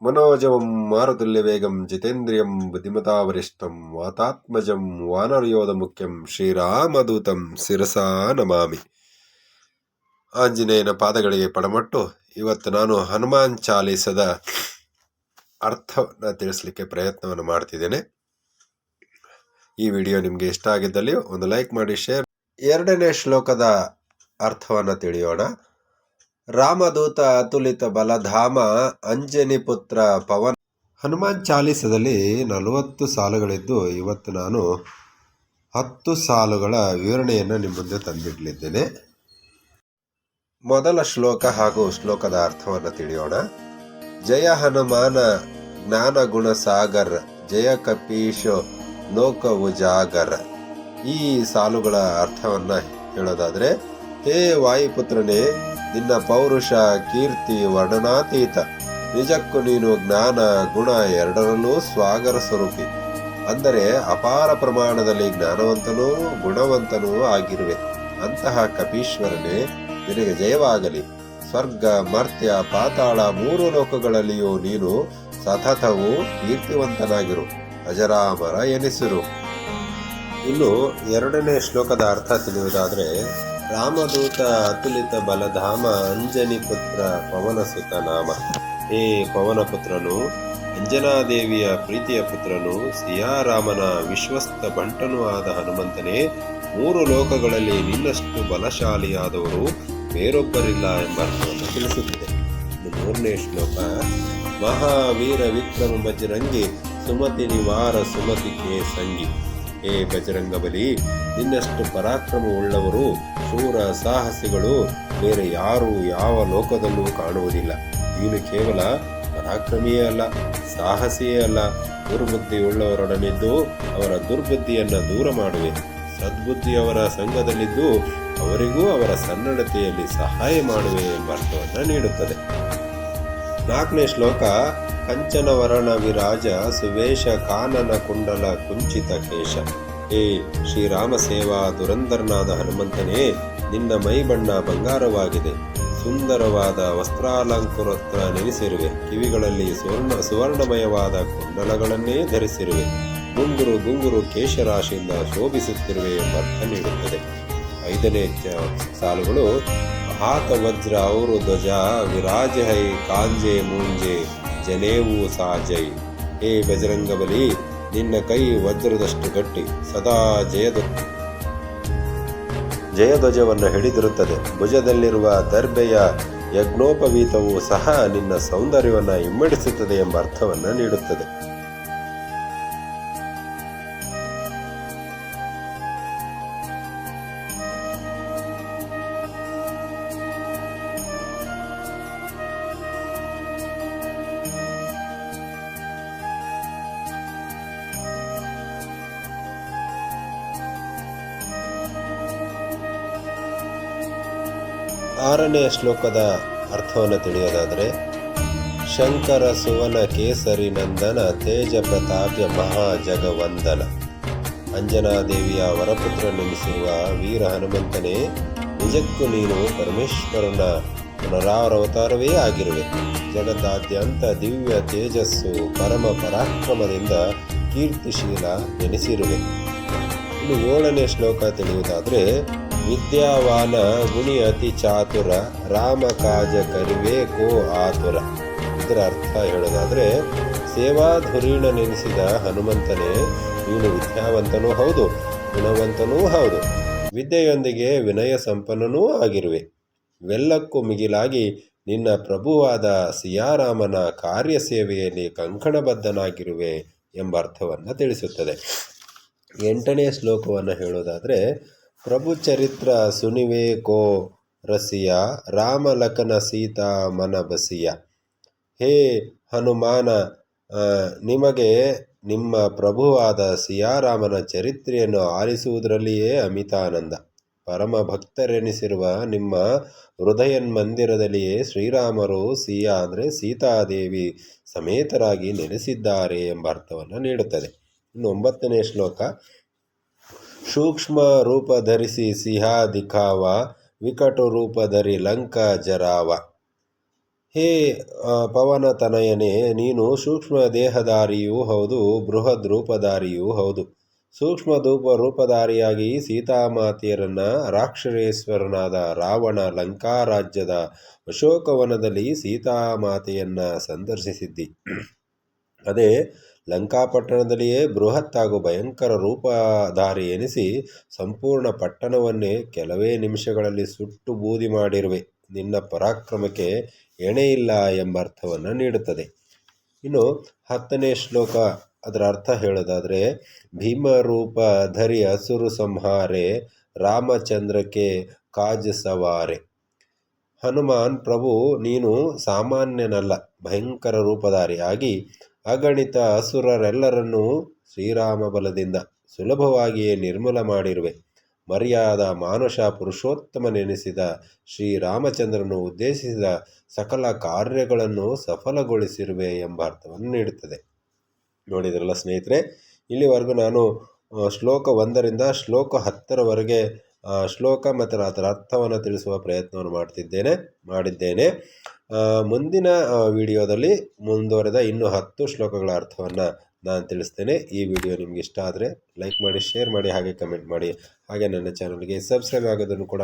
मनोजवं मारुतुल्यवेगं जितेन्द्रियं बुद्धिमतावरिष्ठं वातात्मजं वानरयोधमुख्यं ಶ್ರೀರಾಮದೂತಂ ಶಿರಸಾ ನಮಾಮಿ. ಆಂಜನೇಯನ ಪಾದಗಳಿಗೆ ಪಡಮಟ್ಟು ಇವತ್ತು ನಾನು ಹನುಮಾನ್ ಚಾಲೀಸದ ಅರ್ಥವನ್ನು ತಿಳಿಸಲಿಕ್ಕೆ ಪ್ರಯತ್ನವನ್ನು ಮಾಡ್ತಿದ್ದೇನೆ. ಈ ವಿಡಿಯೋ ನಿಮಗೆ ಇಷ್ಟ ಆಗಿದ್ದಲ್ಲಿ ಒಂದು ಲೈಕ್ ಮಾಡಿ, ಶೇರ್. 2ನೇ ಶ್ಲೋಕದ ಅರ್ಥವನ್ನು ತಿಳಿಯೋಣ. ರಾಮದೂತ ಅತುಲಿತ ಬಲಧಾಮ ಅಂಜನಿ ಪುತ್ರ ಪವನ. ಹನುಮಾನ್ ಚಾಲೀಸದಲ್ಲಿ 40 ಸಾಲುಗಳಿದ್ದು ಇವತ್ತು ನಾನು 10 ಸಾಲುಗಳ ವಿವರಣೆಯನ್ನು ನಿಮ್ಮ ಮುಂದೆ ತಂದಿಡಲಿದ್ದೇನೆ. ಮೊದಲ ಶ್ಲೋಕ ಹಾಗೂ ಶ್ಲೋಕದ ಅರ್ಥವನ್ನು ತಿಳಿಯೋಣ. ಜಯ ಹನುಮಾನ ಜ್ಞಾನ ಗುಣ ಸಾಗರ್, ಜಯ ಕಪೀಶೋ ಲೋಕ ಉಜಾಗರ್. ಈ ಸಾಲುಗಳ ಅರ್ಥವನ್ನು ಹೇಳೋದಾದ್ರೆ, ಹೇ ವಾಯುಪುತ್ರನೇ, ನಿನ್ನ ಪೌರುಷ ಕೀರ್ತಿ ವರ್ಣನಾತೀತ. ನಿಜಕ್ಕೂ ನೀನು ಜ್ಞಾನ ಗುಣ ಎರಡರಲ್ಲೂ ಸ್ವಾಗರ ಸ್ವರೂಪಿ. ಅಂದರೆ ಅಪಾರ ಪ್ರಮಾಣದಲ್ಲಿ ಜ್ಞಾನವಂತನೂ ಗುಣವಂತನೂ ಆಗಿರುವೆ. ಅಂತಹ ಕಪೀಶ್ವರನೇ, ನಿನಗೆ ಜಯವಾಗಲಿ. ಸ್ವರ್ಗ ಮರ್ತ್ಯ ಪಾತಾಳ 3 ಲೋಕಗಳಲ್ಲಿಯೂ ನೀನು ಸತತವೂ ಕೀರ್ತಿವಂತನಾಗಿರು, ಅಜರಾಮರ ಎನಿಸಿರು. ಇನ್ನು 2ನೇ ಶ್ಲೋಕದ ಅರ್ಥ ತಿಳಿಯುವುದಾದರೆ, ರಾಮದೂತ ಅತುಲಿತ ಬಲಧಾಮ ಅಂಜನಿ ಪುತ್ರ ಪವನಸುತ ನಾಮ. ಹೇ ಪವನಪುತ್ರನು, ಅಂಜನಾದೇವಿಯ ಪ್ರೀತಿಯ ಪುತ್ರನು, ಸಿಯಾರಾಮನ ವಿಶ್ವಸ್ತ ಬಂಟನೂ ಆದ ಹನುಮಂತನೇ, 3 ಲೋಕಗಳಲ್ಲಿ ನಿನ್ನಷ್ಟು ಬಲಶಾಲಿಯಾದವರು ಬೇರೊಬ್ಬರಿಲ್ಲ ಎಂಬ ಅರ್ಥವನ್ನು ತಿಳಿಸುತ್ತಿದೆ. 3ನೇ ಶ್ಲೋಕ, ಮಹಾವೀರ ವಿಕ್ರಮ ಬಜರಂಗಿ ಸುಮತಿ ನಿವಾರ ಸುಮತಿಗೆ ಸಂಗಿ. ಹೇ ಬಜರಂಗಬಲಿ, ನಿನ್ನಷ್ಟು ಪರಾಕ್ರಮವುಳ್ಳವರು ಶೂರ ಸಾಹಸಿಗಳು ಬೇರೆ ಯಾರೂ ಯಾವ ಲೋಕದಲ್ಲೂ ಕಾಣುವುದಿಲ್ಲ. ನೀನು ಕೇವಲ ಪರಾಕ್ರಮಿಯೇ ಅಲ್ಲ, ಸಾಹಸಿಯೇ ಅಲ್ಲ, ದುರ್ಬುದ್ಧಿಯುಳ್ಳವರೊಡನಿದ್ದು ಅವರ ದುರ್ಬುದ್ಧಿಯನ್ನು ದೂರ ಮಾಡುವೆ. ಸದ್ಬುದ್ಧಿಯವರ ಸಂಘದಲ್ಲಿದ್ದು ಅವರಿಗೂ ಅವರ ಸನ್ನಡತೆಯಲ್ಲಿ ಸಹಾಯ ಮಾಡುವೆ ಎಂಬ ಅರ್ಥವನ್ನು ನೀಡುತ್ತದೆ. 4ನೇ ಶ್ಲೋಕ, ಕಂಚನ ವರ್ಣ ವಿರಾಜ ಸುವೇಶ ಕಾನನ ಕುಂಡಲ ಕುಂಚಿತ ಕೇಶ. ಹೇ ಶ್ರೀರಾಮ ಸೇವಾ ದುರಂಧರನಾದ ಹನುಮಂತನೇ, ನಿನ್ನ ಮೈ ಬಣ್ಣ ಬಂಗಾರವಾಗಿದೆ. ಸುಂದರವಾದ ವಸ್ತ್ರಾಲಂಕೃತ ನೆನೆಸಿರುವೆ. ಕಿವಿಗಳಲ್ಲಿ ಸುವರ್ಣಮಯವಾದ ಕುಂಡಲಗಳನ್ನೇ ಧರಿಸಿರುವೆ. ಗುಂಗುರು ಗುಂಗುರು ಕೇಶರಾಶಿಯಿಂದ ಶೋಭಿಸುತ್ತಿರುವೆ ಎಂಬ ಅರ್ಥ ನೀಡುತ್ತದೆ. 5ನೇ ಸಾಲುಗಳು, ಹಾತ ವಜ್ರ ಔರು ಧ್ವಜ ವಿರಾಜ ಹೈ ಕಾಂಜೆ ಮೂಂಜೆ ಜನೇವು ಸಾಜೈ. ಹೇ ಬಜರಂಗಬಲಿ, ನಿನ್ನ ಕೈ ವಜ್ರದಷ್ಟು ಗಟ್ಟಿ, ಸದಾ ಜಯಧ್ವಜವನ್ನು ಹಿಡಿದಿರುತ್ತದೆ. ಭುಜದಲ್ಲಿರುವ ದರ್ಬೆಯ ಯಜ್ಞೋಪವೀತವು ಸಹ ನಿನ್ನ ಸೌಂದರ್ಯವನ್ನು ಇಮ್ಮಡಿಸುತ್ತದೆ ಎಂಬ ಅರ್ಥವನ್ನು ನೀಡುತ್ತದೆ. ಆರನೇ ಶ್ಲೋಕದ ಅರ್ಥವನ್ನು ತಿಳಿಯೋದಾದರೆ, ಶಂಕರ ಸುವನ ಕೇಸರಿ ನಂದನ ತೇಜ ಪ್ರತಾಪ್ಯ ಮಹಾಜಗವಂದನ. ಅಂಜನಾದೇವಿಯ ವರಪುತ್ರನೆನಿಸಿರುವ ವೀರ ಹನುಮಂತನೇ, ನಿಜಕ್ಕೂ ನೀನು ಪರಮೇಶ್ವರನ ಪುನರಾವತಾರವೇ ಆಗಿರುವೆ. ಜಗದಾದ್ಯಂತ ದಿವ್ಯ ತೇಜಸ್ಸು ಪರಮ ಪರಾಕ್ರಮದಿಂದ ಕೀರ್ತಿಶೀಲ ನೆನೆಸಿರುವೆ. ಇನ್ನು 7ನೇ ಶ್ಲೋಕ ತಿಳಿಯುವುದಾದರೆ, ವಿದ್ಯಾವಾನ ಗುಣಿ ಅತಿ ಚಾತುರ ರಾಮ ಕಾಜ ಕರಿವೇ ಕೋ ಆತುರ. ಇದರ ಅರ್ಥ ಹೇಳೋದಾದರೆ, ಸೇವಾಧುರೀಣ ನೆನೆಸಿದ ಹನುಮಂತನೇ, ನೀನು ವಿದ್ಯಾವಂತನೂ ಹೌದು, ಗುಣವಂತನೂ ಹೌದು, ವಿದ್ಯೆಯೊಂದಿಗೆ ವಿನಯ ಸಂಪನ್ನನೂ ಆಗಿರುವೆ. ಇವೆಲ್ಲಕ್ಕೂ ಮಿಗಿಲಾಗಿ ನಿನ್ನ ಪ್ರಭುವಾದ ಸಿಯಾರಾಮನ ಕಾರ್ಯಸೇವೆಯಲ್ಲಿ ಕಂಕಣಬದ್ಧನಾಗಿರುವೆ ಎಂಬ ಅರ್ಥವನ್ನು ತಿಳಿಸುತ್ತದೆ. 8ನೇ ಶ್ಲೋಕವನ್ನು ಹೇಳೋದಾದರೆ, ಪ್ರಭು ಚರಿತ್ರ ಸುನಿವೆ ಕೋ ರಸಿಯ ರಾಮ ಲಖನ ಸೀತಾ ಮನ ಬಸಿಯ. ಹೇ ಹನುಮಾನ, ನಿಮಗೆ ನಿಮ್ಮ ಪ್ರಭುವಾದ ಸಿಯಾರಾಮನ ಚರಿತ್ರೆಯನ್ನು ಆಲಿಸುವುದರಲ್ಲಿಯೇ ಅಮಿತಾನಂದ. ಪರಮ ಭಕ್ತರೆನಿಸಿರುವ ನಿಮ್ಮ ಹೃದಯನ್ಮಂದಿರದಲ್ಲಿಯೇ ಶ್ರೀರಾಮರು ಸಿಯಾ ಅಂದರೆ ಸೀತಾದೇವಿ ಸಮೇತರಾಗಿ ನೆಲೆಸಿದ್ದಾರೆ ಎಂಬ ಅರ್ಥವನ್ನು ನೀಡುತ್ತದೆ. ಇನ್ನು 9ನೇ ಶ್ಲೋಕ, ಸೂಕ್ಷ್ಮ ರೂಪ ಧರಿಸಿ ಸಿಂಹ ದಿಖಾವ ವಿಕಟ ರೂಪ ಧರಿ ಲಂಕಾ ಜರಾವ. ಹೇ ಪವನತನಯನೇ, ನೀನು ಸೂಕ್ಷ್ಮ ದೇಹಧಾರಿಯೂ ಹೌದು, ಬೃಹದ್ ರೂಪಧಾರಿಯೂ ಹೌದು. ಸೂಕ್ಷ್ಮ ರೂಪಧಾರಿಯಾಗಿ ಸೀತಾಮಾತೆಯರನ್ನ ರಾಕ್ಷಸೇಶ್ವರನಾದ ರಾವಣ ಲಂಕಾರಾಜ್ಯದ ಅಶೋಕವನದಲ್ಲಿ ಸೀತಾಮಾತೆಯನ್ನ ಸಂದರ್ಶಿಸಿದ್ದಿ. ಅದೇ ಲಂಕಾಪಟ್ಟಣದಲ್ಲಿಯೇ ಬೃಹತ್ ಹಾಗೂ ಭಯಂಕರ ರೂಪಧಾರಿ ಎನಿಸಿ ಸಂಪೂರ್ಣ ಪಟ್ಟಣವನ್ನೇ ಕೆಲವೇ ನಿಮಿಷಗಳಲ್ಲಿ ಸುಟ್ಟು ಬೂದಿ ಮಾಡಿರುವೆ. ನಿನ್ನ ಪರಾಕ್ರಮಕ್ಕೆ ಎಣೆಯಿಲ್ಲ ಎಂಬ ಅರ್ಥವನ್ನು ನೀಡುತ್ತದೆ. ಇನ್ನು 10ನೇ ಶ್ಲೋಕ, ಅದರ ಅರ್ಥ ಹೇಳೋದಾದರೆ, ಭೀಮರೂಪ ಧರಿ ಅಸುರು ಸಂಹಾರೆ, ರಾಮಚಂದ್ರಕ್ಕೆ ಕಾಜ್ ಸವಾರೆ. ಹನುಮಾನ್ ಪ್ರಭು, ನೀನು ಸಾಮಾನ್ಯನಲ್ಲ, ಭಯಂಕರ ರೂಪಧಾರಿಯಾಗಿ ಅಗಣಿತ ಅಸುರರೆಲ್ಲರನ್ನೂ ಶ್ರೀರಾಮ ಬಲದಿಂದ ಸುಲಭವಾಗಿಯೇ ನಿರ್ಮೂಲ ಮಾಡಿರುವೆ. ಮರ್ಯಾದ ಮಾನುಷ ಪುರುಷೋತ್ತಮನೆನಿಸಿದ ಶ್ರೀರಾಮಚಂದ್ರನು ಉದ್ದೇಶಿಸಿದ ಸಕಲ ಕಾರ್ಯಗಳನ್ನು ಸಫಲಗೊಳಿಸಿರುವೆ ಎಂಬ ಅರ್ಥವನ್ನು ನೀಡುತ್ತದೆ. ನೋಡಿದ್ರಲ್ಲ ಸ್ನೇಹಿತರೆ, ಇಲ್ಲಿವರೆಗೂ ನಾನು ಶ್ಲೋಕ 1ರಿಂದ ಶ್ಲೋಕ 10ರವರೆಗೆ ಶ್ಲೋಕ ಮತ್ತು ಅದರ ಅರ್ಥವನ್ನು ತಿಳಿಸುವ ಪ್ರಯತ್ನವನ್ನು ಮಾಡಿದ್ದೇನೆ. ಮುಂದಿನ ವಿಡಿಯೋದಲ್ಲಿ ಮುಂದುವರೆದ ಇನ್ನೂ 10 ಶ್ಲೋಕಗಳ ಅರ್ಥವನ್ನು ನಾನು ತಿಳಿಸ್ತೇನೆ. ಈ ವಿಡಿಯೋ ನಿಮ್ಗೆ ಇಷ್ಟ ಆದರೆ ಲೈಕ್ ಮಾಡಿ, ಶೇರ್ ಮಾಡಿ, ಹಾಗೆ ಕಮೆಂಟ್ ಮಾಡಿ. ಹಾಗೆ ನನ್ನ ಚಾನಲ್ಗೆ ಸಬ್ಸ್ಕ್ರೈಬ್ ಆಗೋದನ್ನು ಕೂಡ